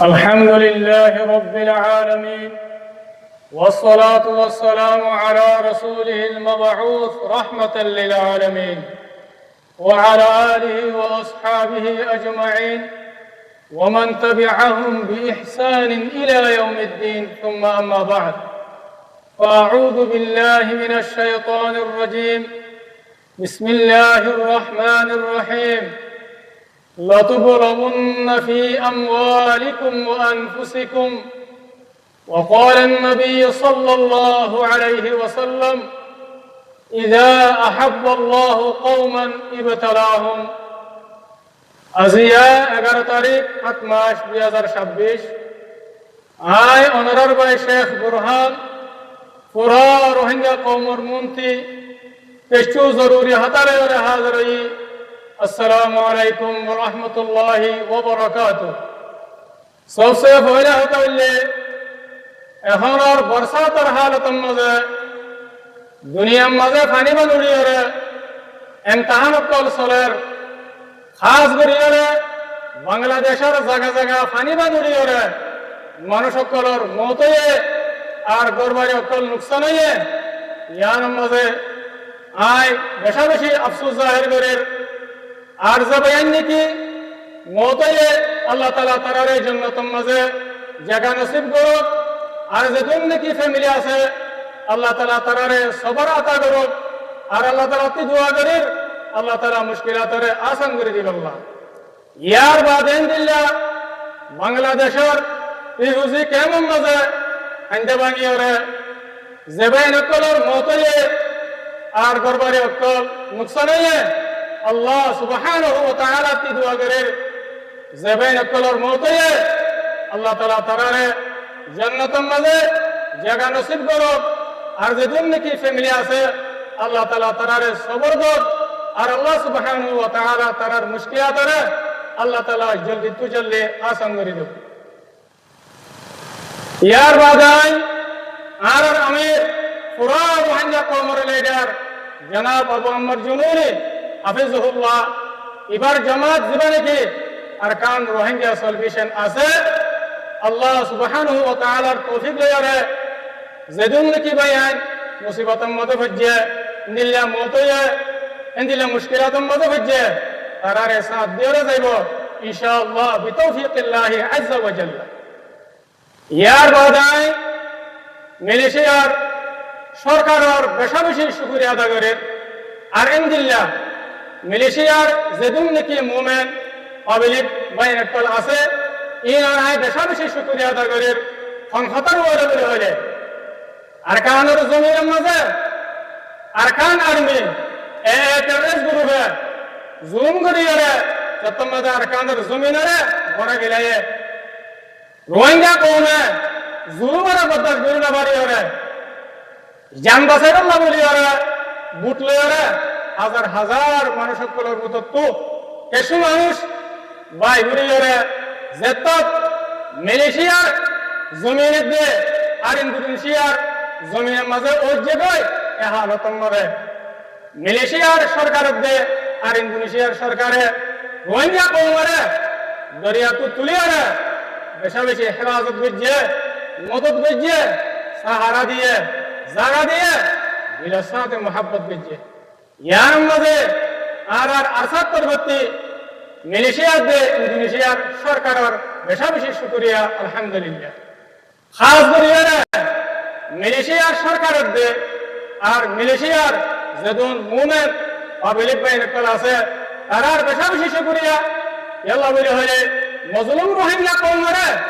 الحمد لله رب العالمين، والصلاة والسلام على رسوله المبعوث رحمة للعالمين وعلى آله وأصحابه أجمعين ومن تبعهم بإحسان إلى يوم الدين. ثم أما بعد، فأعوذ بالله من الشيطان الرجيم. بسم الله الرحمن الرحيم. لتبلغن في أموالكم وأنفسكم. وقال النبي صلى الله عليه وسلم: إذا أحب الله قوما ابتلاهم. আজিয়া 11 তারিখ 7 মাস 2026 আয় অনারার ভাই শেখ বুরহান পুরা রোহিঙ্গা কওমর মুন্তি পেশু জরুরি হাতারে হাজরই। আসসালামু আলাইকুম ওয়া রাহমাতুল্লাহি ওয়া বারাকাতুহু। सबसे पहले হইলে এখন আর বর্ষাতের হালতের মাঝে দুনিয়ার মাঝে পানি বানুড়িয়ে ইমতিহান কল চলের খাস করিয়ে বাংলাদেশের জায়গা জায়গা পানি বানুড়িয়ে মানুষ সকলের মত আর গরবারি অকল নুকসান হয়ে ইয়ার মাঝে আয় বেশা বেশি আফসোস জাহির করে আর যাবেন নাকি মত আল্লাহ তাআলা তারার জান্নাতের মাঝে জায়গা নসিব করুক। আর যেদিন নাকি ফ্যামিলি আছে আল্লাহ তাআলা তারারে সবর আতা করুক। আর আল্লাহ তাআলা তি দোয়া করি আল্লাহ তাআলা মুশকিলাতরে আসান করে দিবেন। আল্লাহ ইয়ার বাদেন দিল্লা বাংলাদেশের ইহুজি কেমন মাঝে আনতে বানিয়ে জেবাইন অকলের মতয়ে আর গরবারে অকল নুকসান হয়ে আল্লাহ সুবহানাহু ওয়া তাআলা তি দোয়া করে জেবাইন অকলের মতয়ে আল্লাহ তাআলা তারারে জান্নাতের মাঝে জায়গা নসিব করুক। আর যেদিন নাকি ফ্যামিলি আছে আল্লাহ তাআলা তারারে সবর করুক। আর আল্লাহ সুবহানাহু ওয়া তাআলা তারার মুশকিলাতরে আল্লাহ তাআলা জলদি তু জলদি আসান করে দেব। ইয়ার বাদাই আর আমি পুরা রোহিঙ্গা কওমের লিডার জনাব আবু আম্মর জুনুনি হাফিজুহুল্লাহ এবার জামাত জীবনে কি আরকান রোহিঙ্গা সলিউশন আছে আল্লাহ সুবহানাহু ওয়া তাআলার তৌফিক লয়ারে যেদিন নাকি বায়ান মুসিবতের মধ্যে ভজ্জে নিল্লা মতয়ে ইন্দিলা মুশকিলাতের মধ্যে ভজ্জে তারারে সাথ দিয়ে যাইব ইনশাআল্লাহ বিতৌফিকিল্লাহি আযজা ওয়া জাল্লা। ইয়ার বাদাই মালয়েশিয়ার সরকারের বেশা বেশি শুকরিয়া আদা করে। আর ইনদিল্লাহ মালয়েশিয়ার যেদিন নাকি মুমিন পাবলিক বাইনাকল আছে ইনারাই বেশা বেশি শুকরিয়া আদা করে সংহতার ওরে হলে আরকানের জমিনের মাঝে আরকান আর্মি টেররিস্ট গ্রুপে জুম করিয়ে যত মাঝে আরকানের জমিনে বড় গেলায় রোহিঙ্গা কওমে জুলুমের বদল গরিনা বাড়ি ওরে জান বাঁচাই আল্লাহ বলি ওরে বুট লয়ে হাজার হাজার মানুষ সকলের মতো তো কিছু মানুষ বাই ঘুরি ওরে যেত মালয়েশিয়ার জমিনে দিয়ে আর ইন্দোনেশিয়ার জমিনের মাঝে ওই জায়গায় এ হালতন মারে মালয়েশিয়ার সরকারের দিয়ে আর ইন্দোনেশিয়ার সরকারে রোহিঙ্গা কওমরে দরিয়া তো তুলিয়ে বেশা বেশি হেফাজত বুঝছে মদত বুঝছে সাহারা দিয়ে জায়গা দিয়ে দিলের সাথে মোহাব্বত বুঝছে। ইয়ার মাঝে আর আরসাদ পরবর্তী মালয়েশিয়ার দিয়ে ইন্দোনেশিয়ার সরকারের বেশা বেশি শুকরিয়া আলহামদুলিল্লাহ। খাস করিয়া মালয়েশিয়ার সরকারের দিয়ে আর মালয়েশিয়ার যেদিন মুমিন পাবলিক বাইনাকল আছে তারার বেশা বেশি শুকরিয়া। আল্লাহ বলে হলে মজলুম রোহিঙ্গা কওমরে